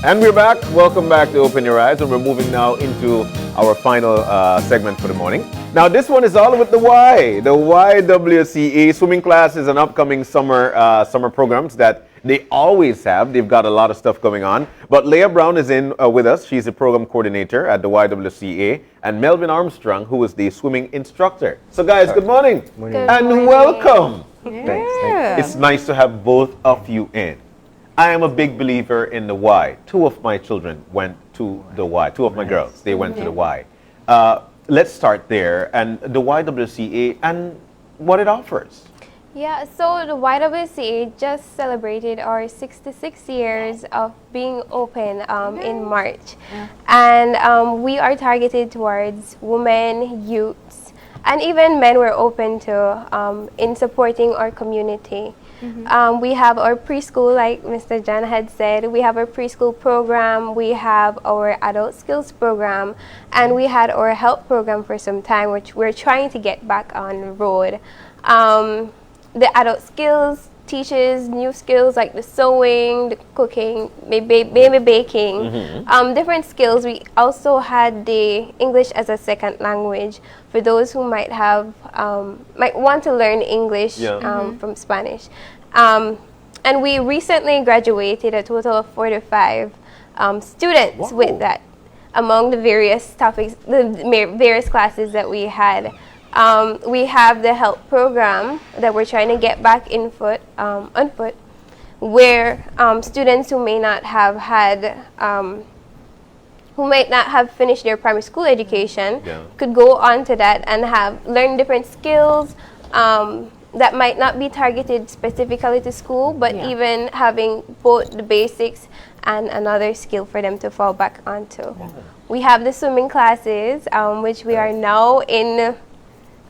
And we're back. Welcome back to Open Your Eyes, and we're moving now into our final segment for the morning. Now, this one is all with the Y. The Y.W.C.A. swimming class is an upcoming summer programs that they always have. They've got a lot of stuff going on. But Leah Brown is in with us. She's the program coordinator at the Y.W.C.A. and Melvin Armstrong, who is the swimming instructor. So, guys, good morning. Good And morning. welcome. Yeah. Thanks. It's nice to have both of you in. I am a big believer in the Y. Two of my children went to the Y. Two of my girls, they went to the Y. Let's start there. And the Y.W.C.A. and what it offers. Yeah, so the Y.W.C.A. just celebrated our 66 years of being open in March. And we are targeted towards women, youths, and even men we're open to in supporting our community. We have our preschool, like Mr. John had said. We have our preschool program. We have our adult skills program. And we had our health program for some time, which we're trying to get back on the road. The adult skills teaches new skills like the sewing, the cooking, baby baking, different skills. We also had the English as a second language for those who might want to learn English from Spanish. And we recently graduated a total of 45 students with that among the various topics, the various classes that we had. We have the health program that we're trying to get back on foot, where students who may not have finished their primary school education could go on to that and learn different skills that might not be targeted specifically to school, but even having both the basics and another skill for them to fall back onto. We have the swimming classes, which we are now in.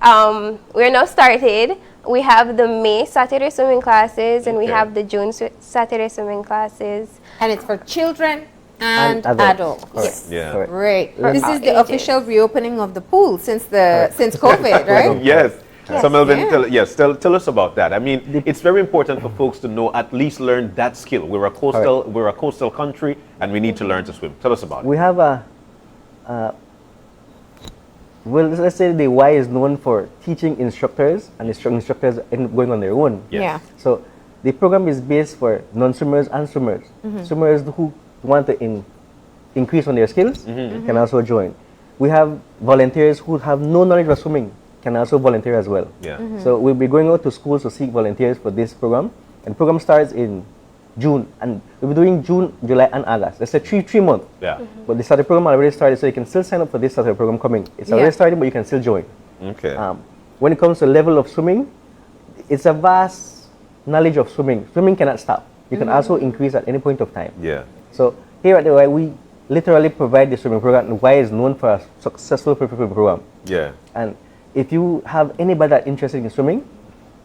We are now started. We have the May Saturday swimming classes, and we have the June Saturday swimming classes. And it's for children and adults. Yes. Yeah. Great. For This all is the ages. official reopening of the pool since COVID, right? Yes. So Melvin, Yeah. tell us about that. I mean, it's very important for folks to know, at least learn that skill. We're a coastal country, and we need to learn to swim. Tell us about it. We have well, let's say the Y is known for teaching instructors and instructors going on their own. Yes. Yeah. So the program is based for non-swimmers and swimmers. Swimmers who want to increase on their skills can also join. We have volunteers who have no knowledge of swimming can also volunteer as well. Yeah. So we'll be going out to schools to seek volunteers for this program. And the program starts in June, and we'll be doing June, July, and August. That's a three month. Yeah. But the Saturday program already started, so you can still sign up for this Saturday program coming. It's already started, but you can still join. Okay. When it comes to level of swimming, it's a vast knowledge of swimming. Swimming cannot stop. You can also increase at any point of time. Yeah. So here at the Y, we literally provide the swimming program. The Y is known for a successful swimming program. Yeah. And if you have anybody that interested in swimming,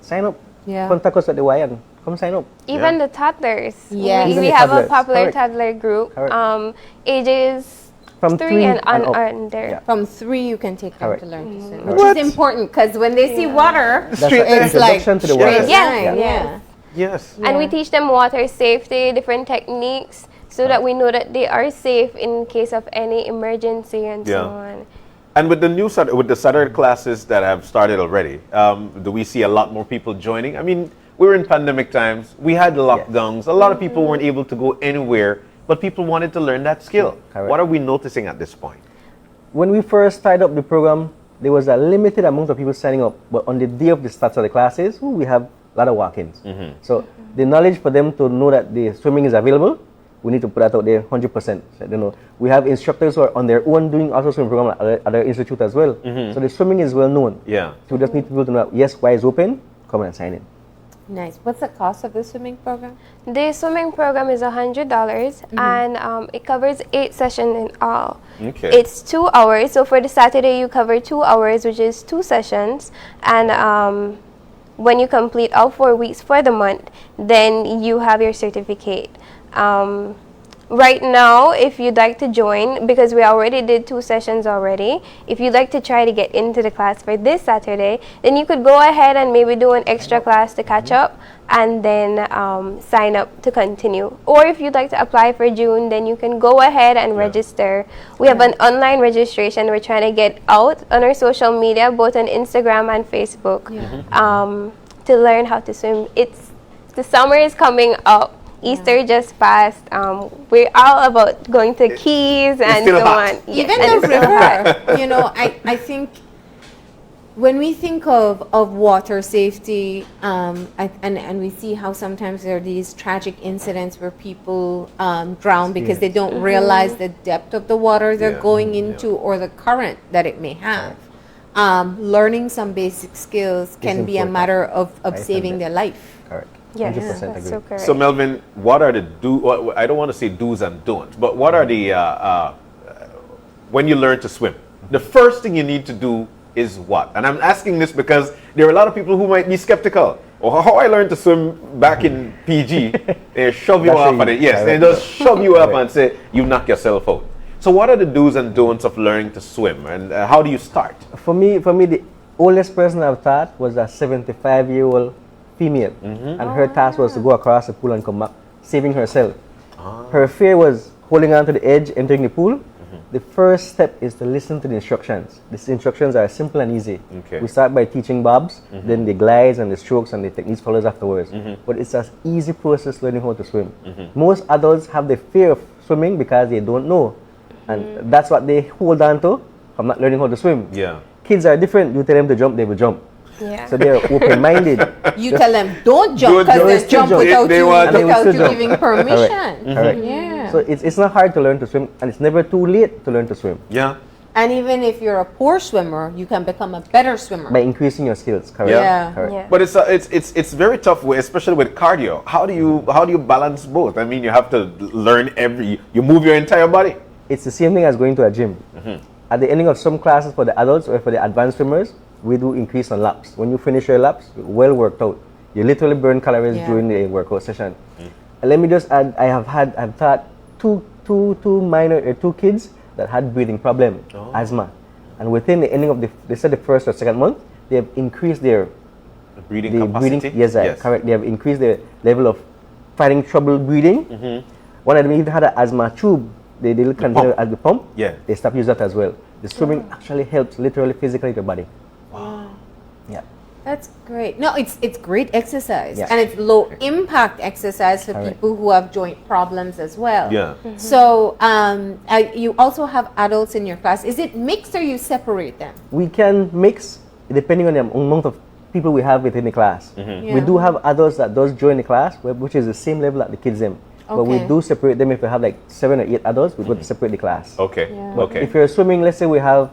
sign up. Yeah. Contact us at the Y and come sign up. Even the toddlers. Yes. Even We the have a toddlers. popular Correct. toddler group. Correct. Ages From 3 and up. under. Yeah. From 3, you can take them Correct. to learn to swim, What? which is important because when they see water, That's an it's like introduction to the straight water. Yeah. line, yeah. Yes. And we teach them water safety, different techniques, so that we know that they are safe in case of any emergency and so on. And with the Saturday classes that have started already, do we see a lot more people joining? I mean, we were in pandemic times. We had lockdowns. A lot of people weren't able to go anywhere, but people wanted to learn that skill. Correct. What are we noticing at this point? When we first started up the program, there was a limited amount of people signing up. But on the day of the start of the classes, we have a lot of walk-ins. So the knowledge for them to know that the swimming is available, we need to put that out there 100%. So, we have instructors who are on their own doing also swimming program at other institute as well. So the swimming is well known. Yeah. So we just need people to know, yes, Y is open, come and sign in. Nice. What's the cost of the swimming program? The swimming program is $100, and it covers 8 sessions in all. Okay. It's 2 hours. So for the Saturday, you cover 2 hours, which is 2 sessions. And when you complete all 4 weeks for the month, then you have your certificate. right now, if you'd like to join, because we already did 2 sessions already, if you'd like to try to get into the class for this Saturday, then you could go ahead and maybe do an extra class to catch up and then sign up to continue. Or if you'd like to apply for June, then you can go ahead and register. We have an online registration we're trying to get out on our social media, both on Instagram and Facebook, to learn how to swim. The summer is coming up. Easter just passed. We're all about going to Keys and so on. Even the river, you know, I think when we think of water safety, and we see how sometimes there are these tragic incidents where people drown because they don't realize the depth of the water they're going into or the current that it may have. Learning some basic skills can be a matter of saving their life. Correct. Yes, 100% that's agree. so correct. So Melvin, what are the I don't want to say do's and don'ts, but what are the when you learn to swim? The first thing you need to do is what? And I'm asking this because there are a lot of people who might be skeptical. Or how I learned to swim back in PG, they shove you off at it. Yes, they just shove you up and say you knock yourself out. So what are the do's and don'ts of learning to swim, and how do you start? For me, the oldest person I've taught was a 75-year-old female, and her task was to go across the pool and come back, saving herself. Her fear was holding on to the edge, entering the pool. The first step is to listen to the instructions. These instructions are simple and easy. Okay. We start by teaching bobs, then the glides and the strokes and the techniques follows afterwards. But it's an easy process learning how to swim. Most adults have the fear of swimming because they don't know. And that's what they hold on to from not learning how to swim. Yeah. Kids are different. You tell them to jump, they will jump. Yeah. So they're open-minded. You tell them don't jump because they jump without you giving permission. Correct. Yeah. So it's not hard to learn to swim, and it's never too late to learn to swim. Yeah. And even if you're a poor swimmer, you can become a better swimmer. By increasing your skills. Correct. Yeah. Correct. Yeah. But it's very tough, especially with cardio. How do you balance both? I mean, you have to learn you move your entire body. It's the same thing as going to a gym. At the ending of some classes for the adults or for the advanced swimmers, we do increase on laps. When you finish your laps, well worked out. You literally burn calories during the workout session. And let me just add, I've taught two kids that had breathing problem, asthma, and within the ending of the first or second month, they have increased their Breathing capacity. Yes, correct. They have increased the level of finding trouble breathing. One of them even had an asthma tube. They didn't continue at the pump. Yeah. They stopped using that as well. The swimming actually helps literally physically your body. Wow. Yeah. That's great. No, it's great exercise, and it's low impact exercise for people who have joint problems as well. Yeah. So you also have adults in your class. Is it mixed or you separate them? We can mix depending on the amount of people we have within the class. We do have adults that does join the class, which is the same level at the kids them. But we do separate them. If we have like 7 or 8 adults, we would separate the class. Okay. But if you're swimming, let's say we have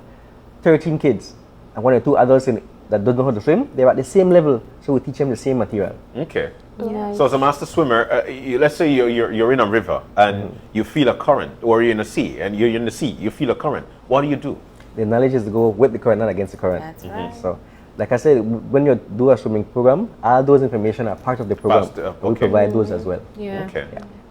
13 kids and 1 or 2 adults that don't know how to swim, they're at the same level, so we teach them the same material. Okay. So as a master swimmer, let's say you're in a river and you feel a current, or you're in a sea and you're in the sea, you feel a current. What do? The knowledge is to go with the current, not against the current. That's right. So, like I said, when you do a swimming program, all those information are part of the program. We provide those as well. Yeah. Okay.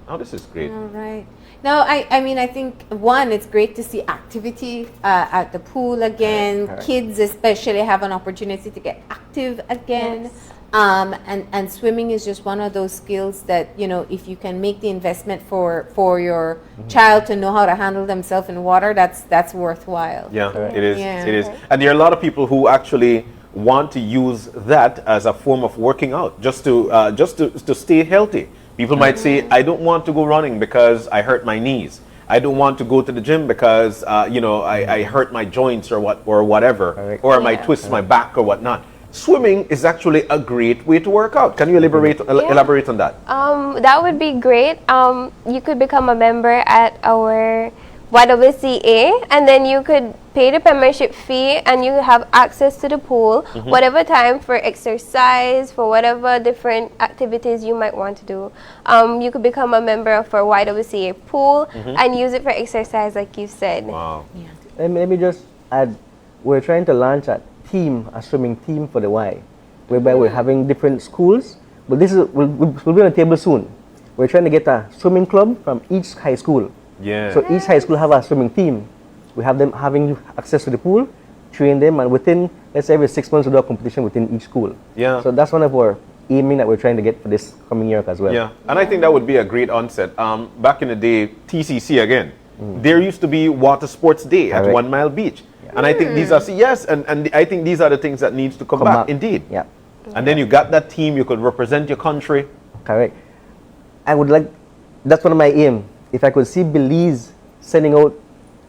Oh, this is great. All right. Now, I mean, I think one, it's great to see activity at the pool again. Kids especially have an opportunity to get active again. And swimming is just one of those skills that, you know, if you can make the investment for your child to know how to handle themselves in water, that's worthwhile. Yeah, it is. It is. And there are a lot of people who actually want to use that as a form of working out, just to stay healthy. People might say, I don't want to go running because I hurt my knees. I don't want to go to the gym because I hurt my joints or whatever, or I might twist my back or whatnot. Swimming is actually a great way to work out. Can you elaborate on that? That would be great. You could become a member at our Y.W.C.A, and then you could pay the membership fee and you have access to the pool whatever time for exercise, for whatever different activities you might want to do. You could become a member of our Y.W.C.A pool and use it for exercise, like you said. Wow. Yeah. Let me just add, we're trying to launch a swimming team for the Y, whereby we're having different schools, but this is we'll be on the table soon. we're trying to get a swimming club from each high school. Yeah. So each high school have a swimming team. We have them having access to the pool, train them, and within, let's say every 6 months we do a competition within each school. Yeah. So that's one of our aiming that we're trying to get for this coming year as well. Yeah, and I think that would be a great onset. Back in the day, TCC again, there used to be Water Sports Day at Correct. 1 Mile Beach. And I think these are, yes, and I think these are the things that needs to come back, indeed. Yeah. And then you got that team, you could represent your country. Correct. I would like, that's one of my aim. If I could see Belize sending out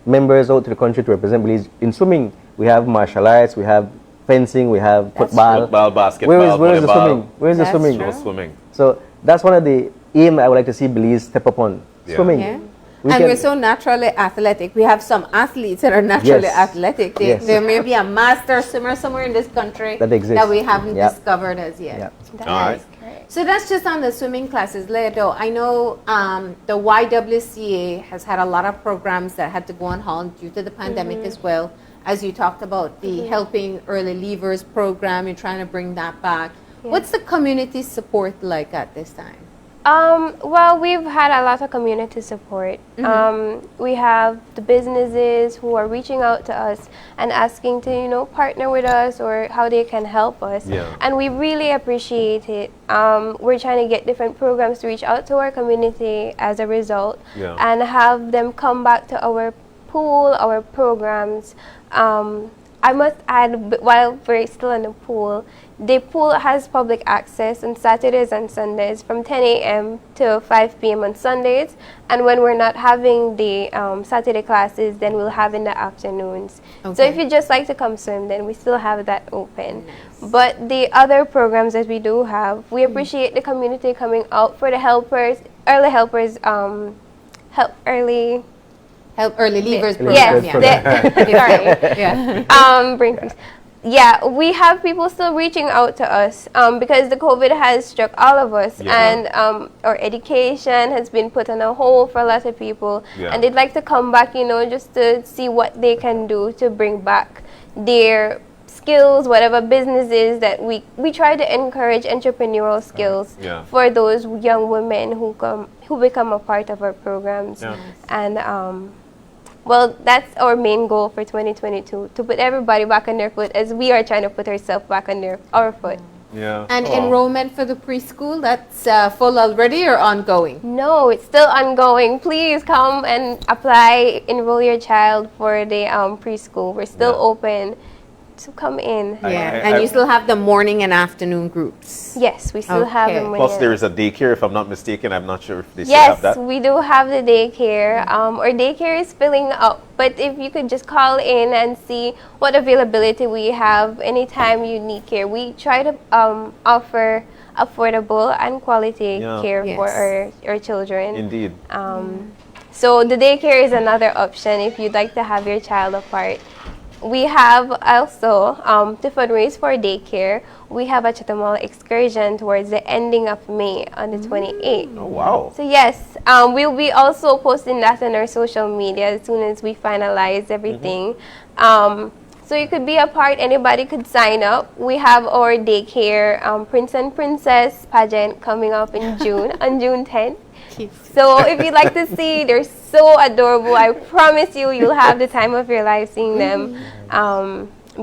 members out to the country to represent Belize in swimming, we have martial arts, we have fencing, we have football. Football, basketball, Where is the volleyball. swimming? Where is the That's swimming? true. No swimming. So that's one of the aim I would like to see Belize step up on. Yeah. Swimming. Yeah. We And can- we're so naturally athletic. We have some athletes that are naturally Yes. athletic. Yes. There may be a master swimmer somewhere in this country That exists. we haven't Yep. discovered as yet. Yep. That All right. is correct. So that's just on the swimming classes. Ledo, I know the Y.W.C.A. has had a lot of programs that had to go on hold due to the pandemic as well. As you talked about the Helping Early Leavers program, you're trying to bring that back. Yeah. What's the community support like at this time? Well, we've had a lot of community support. We have the businesses who are reaching out to us and asking to, partner with us or how they can help us. Yeah. And we really appreciate it. We're trying to get different programs to reach out to our community as a result Yeah. and have them come back to our pool, our programs. I must add, while we're still in the pool has public access on Saturdays and Sundays from 10 a.m. to 5 p.m. on Sundays. And when we're not having the Saturday classes, then we'll have in the afternoons. So Okay. if you just like to come swim, then we still have that open. But the other programs that we do have, we appreciate the community coming out for the early helpers, Help Early Leavers Yes, program. Yeah. sorry. Yeah. Brain freeze. Yeah, we have people still reaching out to us because the COVID has struck all of us, Yeah. and our education has been put on a hold for a lot of people, Yeah. and they'd like to come back, just to see what they can do to bring back their skills, whatever businesses that we try to encourage entrepreneurial skills Yeah. for those young women who become a part of our programs, Yeah. and well, that's our main goal for 2022, to put everybody back on their foot as we are trying to put ourselves back on our foot. Yeah. And Oh. enrollment for the preschool, that's full already or ongoing? No, it's still ongoing. Please come and apply, enroll your child for the preschool. We're still Yeah. open to come in. Yeah, and you still have the morning and afternoon groups. Yes, we still have Okay. them. Plus, there is a daycare, if I'm not mistaken. I'm not sure if they still have Yes, that. we do have the daycare. Our daycare is filling up, but if you could just call in and see what availability we have anytime you need care. We try to offer affordable and quality Yeah. care for Yes. our children. Indeed. So the daycare is another option if you'd like to have your child apart. We have also, to fundraise for daycare, we have a Chatham excursion towards the ending of May on the 28th. Oh, wow. So yes, we'll be also posting that on our social media as soon as we finalize everything. So you could be a part, anybody could sign up. We have our daycare Prince and Princess pageant coming up in June, on June 10th. So if you'd like to see, they're so adorable. I promise you'll have the time of your life seeing them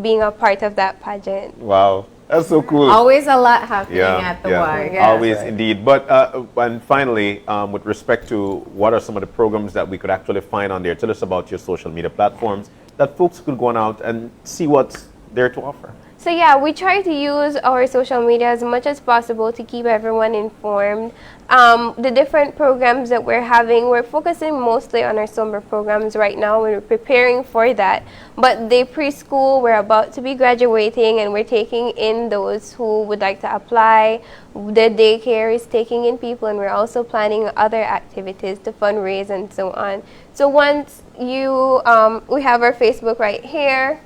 being a part of that pageant. Wow. That's so cool. Always a lot happening at the Y. Yeah. Always, indeed. But and finally, with respect to what are some of the programs that we could actually find on there, tell us about your social media platforms that folks could go on out and see what's there to offer. So yeah, we try to use our social media as much as possible to keep everyone informed. The different programs that we're having, we're focusing mostly on our summer programs right now. We're preparing for that. But the preschool, we're about to be graduating and we're taking in those who would like to apply. The daycare is taking in people, and we're also planning other activities to fundraise and so on. So once you, we have our Facebook right here.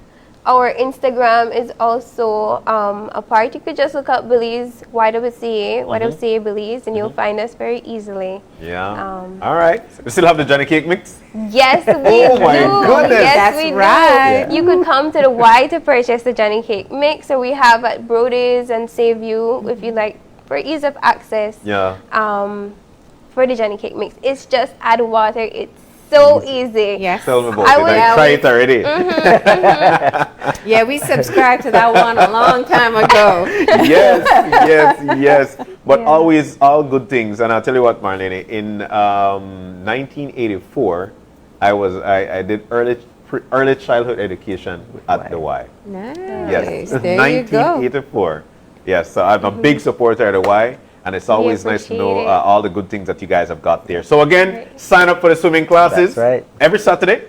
Our Instagram is also a part. You could just look up Belize, Y.W.C.A, Y.W.C.A Belize, and you'll find us very easily. Yeah. All right. We still have the Johnny Cake mix? Yes, we Oh my do. goodness. Yes, That's we right. do. You could come to the Y to purchase the Johnny Cake mix. So we have at Brody's and Save You if you like, for ease of access. Yeah. for the Johnny Cake mix. It's just add water. It's so easy. Yes. Tell me about I it. would- I tried it already. Yeah, we subscribed to that one a long time ago. yes. But Yeah. always all good things. And I'll tell you what, Marlene, in 1984, I did early childhood education at the Y. Nice. Yes, There you go. 1984. Yes, so I'm a big supporter of the Y, and it's always nice to know appreciate it. all the good things that you guys have got there. So again, sign up for the swimming classes. That's right. Every Saturday.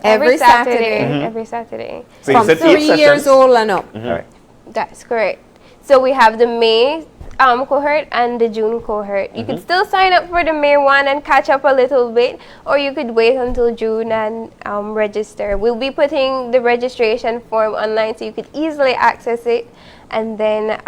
Every Saturday. Every Saturday. So From you said 8 3 years sessions. old and up. All right. That's correct. So we have the May cohort and the June cohort. You could still sign up for the May one and catch up a little bit, or you could wait until June and register. We'll be putting the registration form online so you could easily access it, and then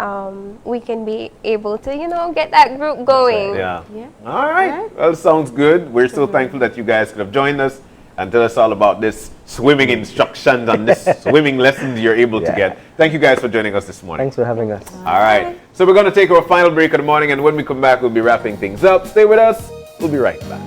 we can be able to, get that group going. Yeah. Yeah. All right. Well, sounds good. We're so thankful that you guys could have joined us and tell us all about this swimming instructions and this swimming lessons you're able to Yeah. get. Thank you guys for joining us this morning. Thanks for having us. All right. So we're going to take our final break of the morning, and when we come back, we'll be wrapping things up. Stay with us. We'll be right back.